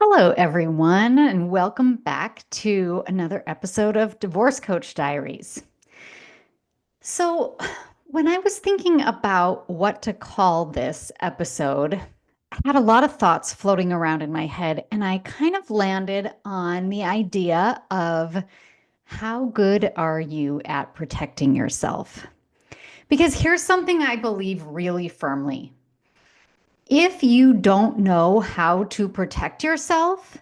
Hello, everyone, and welcome back to another episode of Divorce Coach Diaries. So, when I was thinking about what to call this episode, I had a lot of thoughts floating around in my head, and I kind of landed on the idea of how good are you at protecting yourself? Because here's something I believe really firmly. If you don't know how to protect yourself,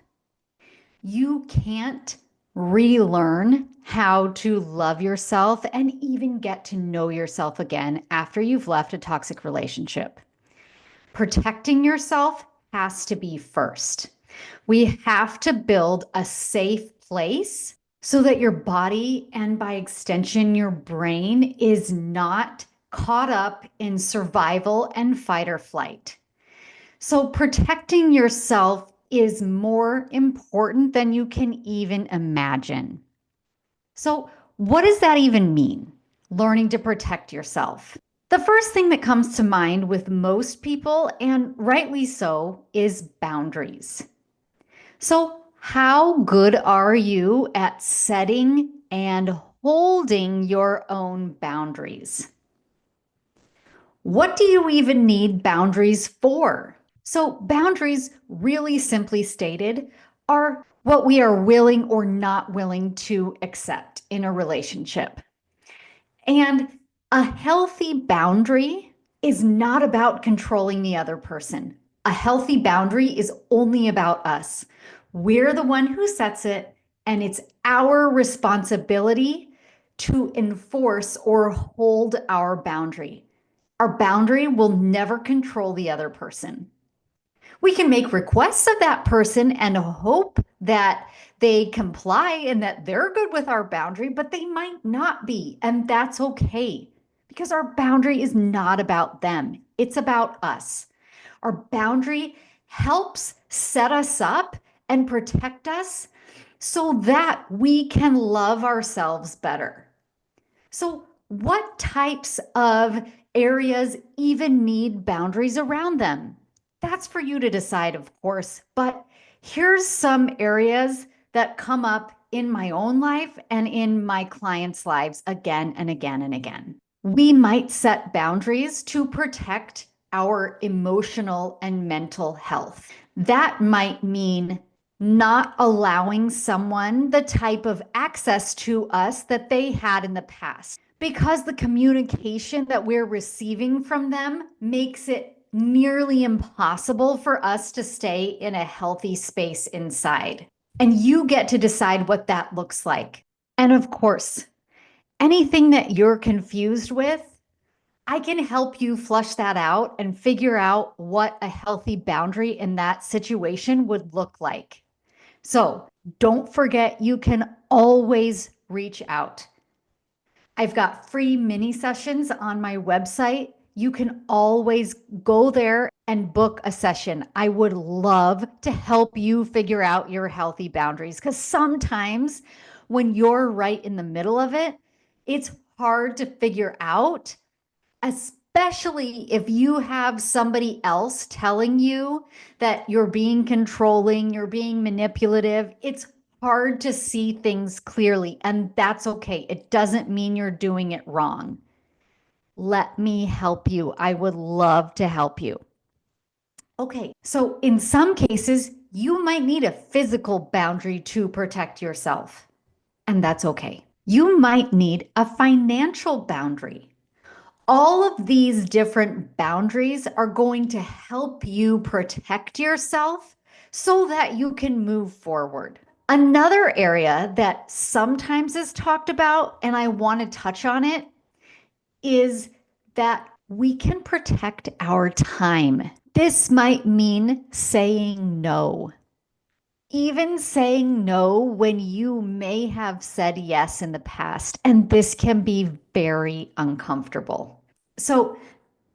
you can't relearn how to love yourself and even get to know yourself again after you've left a toxic relationship. Protecting yourself has to be first. We have to build a safe place so that your body and by extension, your brain is not caught up in survival and fight or flight. So protecting yourself is more important than you can even imagine. So, what does that even mean? Learning to protect yourself. The first thing that comes to mind with most people, and rightly so, is boundaries. So, how good are you at setting and holding your own boundaries? What do you even need boundaries for? So, boundaries, really simply stated, are what we are willing or not willing to accept in a relationship. And a healthy boundary is not about controlling the other person. A healthy boundary is only about us. We're the one who sets it, and it's our responsibility to enforce or hold our boundary. Our boundary will never control the other person. We can make requests of that person and hope that they comply and that they're good with our boundary, but they might not be. And that's okay because our boundary is not about them, it's about us. Our boundary helps set us up and protect us so that we can love ourselves better. So, what types of areas even need boundaries around them? That's for you to decide, of course. But here's some areas that come up in my own life and in my clients' lives again and again and again. We might set boundaries to protect our emotional and mental health. That might mean not allowing someone the type of access to us that they had in the past because the communication that we're receiving from them makes it nearly impossible for us to stay in a healthy space inside. And you get to decide what that looks like. And of course, anything that you're confused with, I can help you flush that out and figure out what a healthy boundary in that situation would look like. So don't forget, you can always reach out. I've got free mini sessions on my website. You can always go there and book a session. I would love to help you figure out your healthy boundaries because sometimes when you're right in the middle of it, it's hard to figure out, especially if you have somebody else telling you that you're being controlling, you're being manipulative. It's hard to see things clearly, and that's okay. It doesn't mean you're doing it wrong. Let me help you. I would love to help you. Okay, so in some cases, you might need a physical boundary to protect yourself, and that's okay. You might need a financial boundary. All of these different boundaries are going to help you protect yourself so that you can move forward. Another area that sometimes is talked about, and I want to touch on it, is that we can protect our time. This might mean saying no. Even saying no when you may have said yes in the past, and this can be very uncomfortable. So,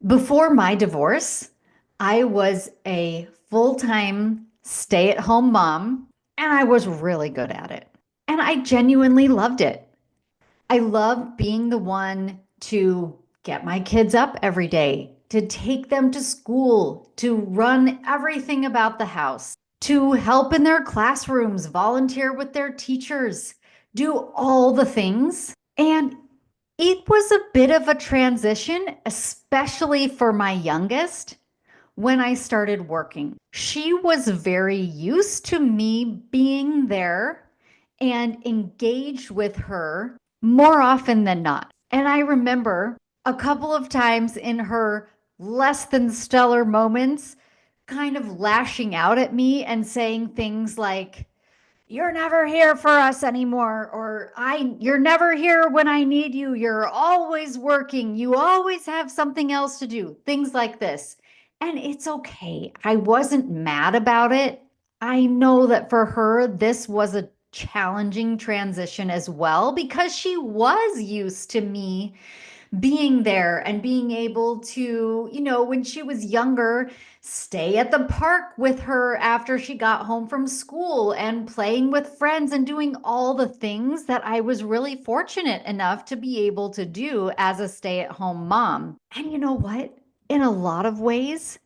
before my divorce, I was a full time stay at home mom, and I was really good at it. And I genuinely loved it. I loved being the one to get my kids up every day, to take them to school, to run everything about the house, to help in their classrooms, volunteer with their teachers, do all the things. And it was a bit of a transition, especially for my youngest when I started working. She was very used to me being there and engaged with her more often than not. And I remember a couple of times in her less than stellar moments, kind of lashing out at me and saying things like, "You're never here for us anymore," or "You're never here when I need you. You're always working. You always have something else to do." Things like this. And it's okay. I wasn't mad about it. I know that for her, this was a challenging transition as well because she was used to me being there and being able to, when she was younger, stay at the park with her after she got home from school and playing with friends and doing all the things that I was really fortunate enough to be able to do as a stay-at-home mom. And you know what? In a lot of ways,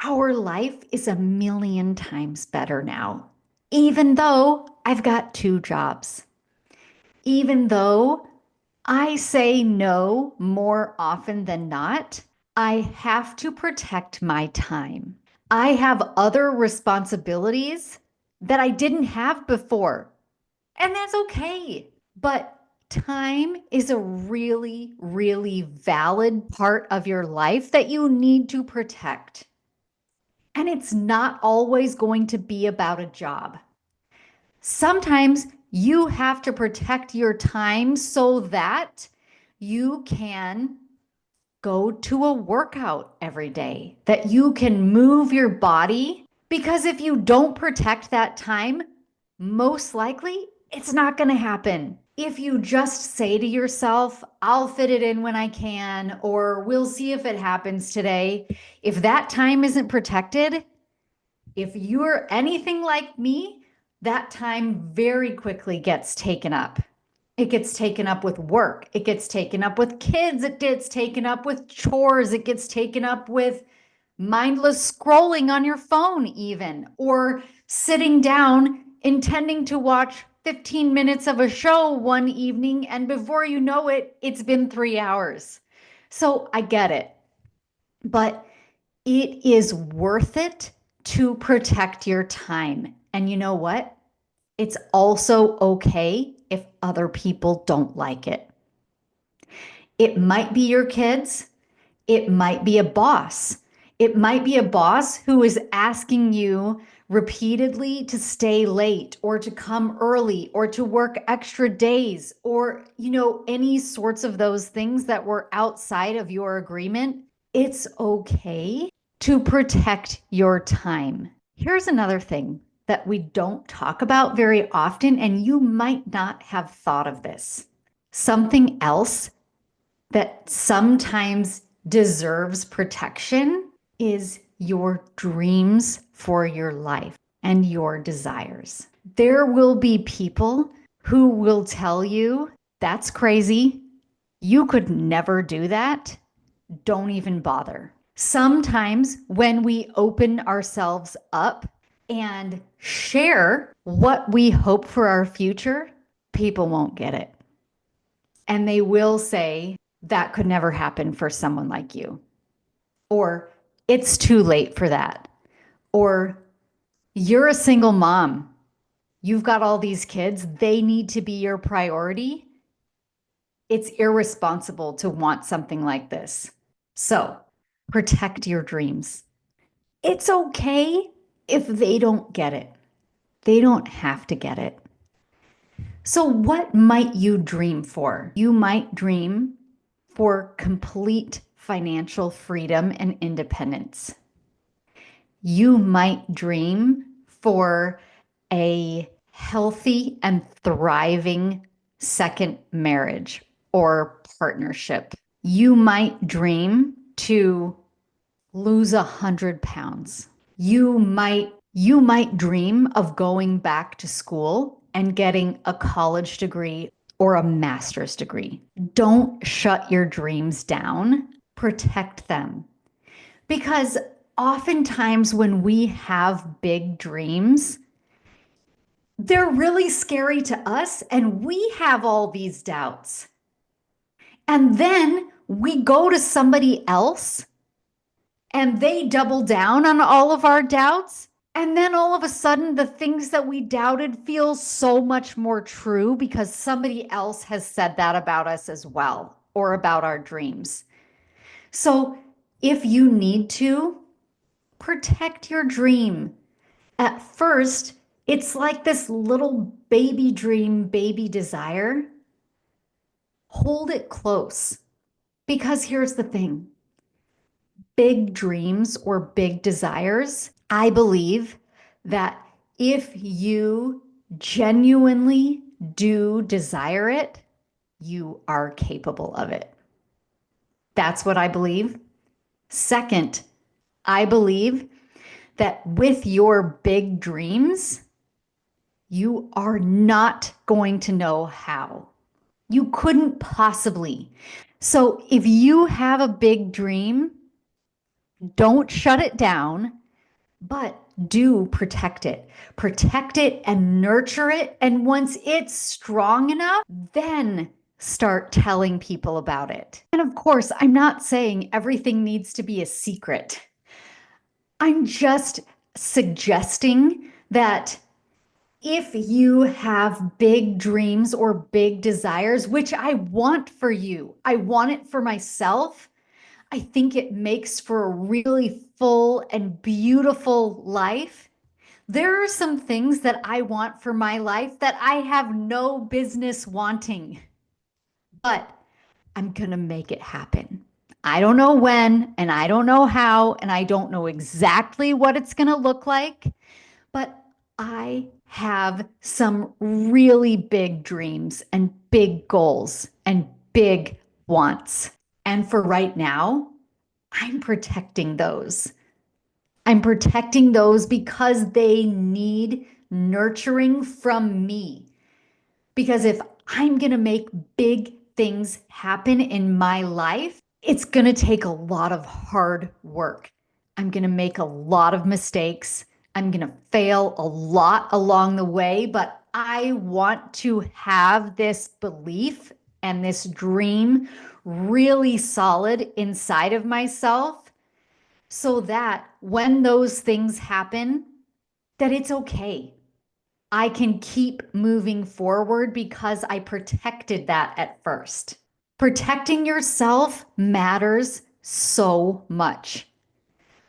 our life is a million times better now, even though I've got two jobs, even though I say no more often than not. I have to protect my time. I have other responsibilities that I didn't have before, and that's okay. But time is a really, really valid part of your life that you need to protect. And it's not always going to be about a job. Sometimes you have to protect your time so that you can go to a workout every day, that you can move your body. Because if you don't protect that time, most likely it's not going to happen. If you just say to yourself, "I'll fit it in when I can," or "we'll see if it happens today," if that time isn't protected, if you're anything like me, that time very quickly gets taken up. It gets taken up with work. It gets taken up with kids. It gets taken up with chores. It gets taken up with mindless scrolling on your phone even, or sitting down intending to watch 15 minutes of a show one evening, and before you know it, it's been 3 hours. So I get it, but it is worth it to protect your time. And you know what? It's also okay if other people don't like it. It might be your kids. It might be a boss. It might be a boss who is asking you repeatedly to stay late or to come early or to work extra days or, any sorts of those things that were outside of your agreement. It's okay to protect your time. Here's another thing that we don't talk about very often, and you might not have thought of this. Something else that sometimes deserves protection is your dreams for your life and your desires. There will be people who will tell you, "That's crazy. You could never do that. Don't even bother." Sometimes when we open ourselves up and share what we hope for our future, people won't get it. And they will say, "That could never happen for someone like you." Or, "It's too late for that." Or, "You're a single mom. You've got all these kids. They need to be your priority. It's irresponsible to want something like this." So, protect your dreams. It's okay if they don't get it. They don't have to get it. So, what might you dream for? You might dream for complete financial freedom and independence. You might dream for a healthy and thriving second marriage or partnership. You might dream to lose 100 pounds. You might dream of going back to school and getting a college degree or a master's degree. Don't shut your dreams down. Protect them. Because oftentimes when we have big dreams, they're really scary to us, and we have all these doubts. And then we go to somebody else and they double down on all of our doubts. And then all of a sudden, the things that we doubted feel so much more true because somebody else has said that about us as well, or about our dreams. So if you need to, protect your dream. At first, it's like this little baby dream, baby desire. Hold it close. Because here's the thing, big dreams or big desires, I believe that if you genuinely do desire it, you are capable of it. That's what I believe. Second, I believe that with your big dreams, you are not going to know how. You couldn't possibly. So if you have a big dream, don't shut it down, but do protect it. Protect it and nurture it. And once it's strong enough, then start telling people about it. And of course, I'm not saying everything needs to be a secret. I'm just suggesting that if you have big dreams or big desires, which I want for you, I want it for myself. I think it makes for a really full and beautiful life. There are some things that I want for my life that I have no business wanting, but I'm going to make it happen. I don't know when, and I don't know how, and I don't know exactly what it's going to look like, but I have some really big dreams and big goals and big wants. And for right now, I'm protecting those. I'm protecting those because they need nurturing from me. Because if I'm going to make big things happen in my life, it's going to take a lot of hard work. I'm going to make a lot of mistakes. I'm going to fail a lot along the way, but I want to have this belief and this dream really solid inside of myself so that when those things happen, that it's okay. I can keep moving forward because I protected that at first. Protecting yourself matters so much.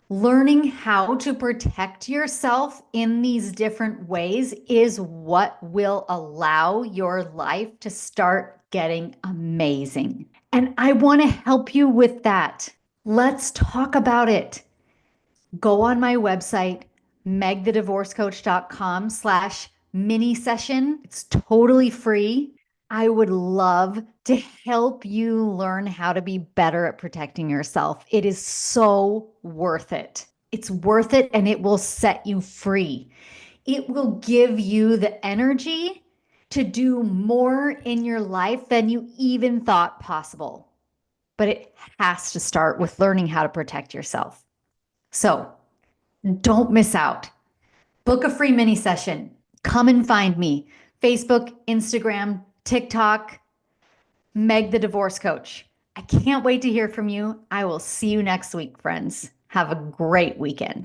Learning how to protect yourself in these different ways is what will allow your life to start getting amazing. And I want to help you with that. Let's talk about it. Go on my website, megthedivorcecoach.com/mini session. It's totally free. I would love to help you learn how to be better at protecting yourself. It is so worth it. It's worth it, and it will set you free. It will give you the energy to do more in your life than you even thought possible. But it has to start with learning how to protect yourself. So don't miss out. Book a free mini session. Come and find me. Facebook, Instagram, TikTok, Meg the Divorce Coach. I can't wait to hear from you. I will see you next week, friends. Have a great weekend.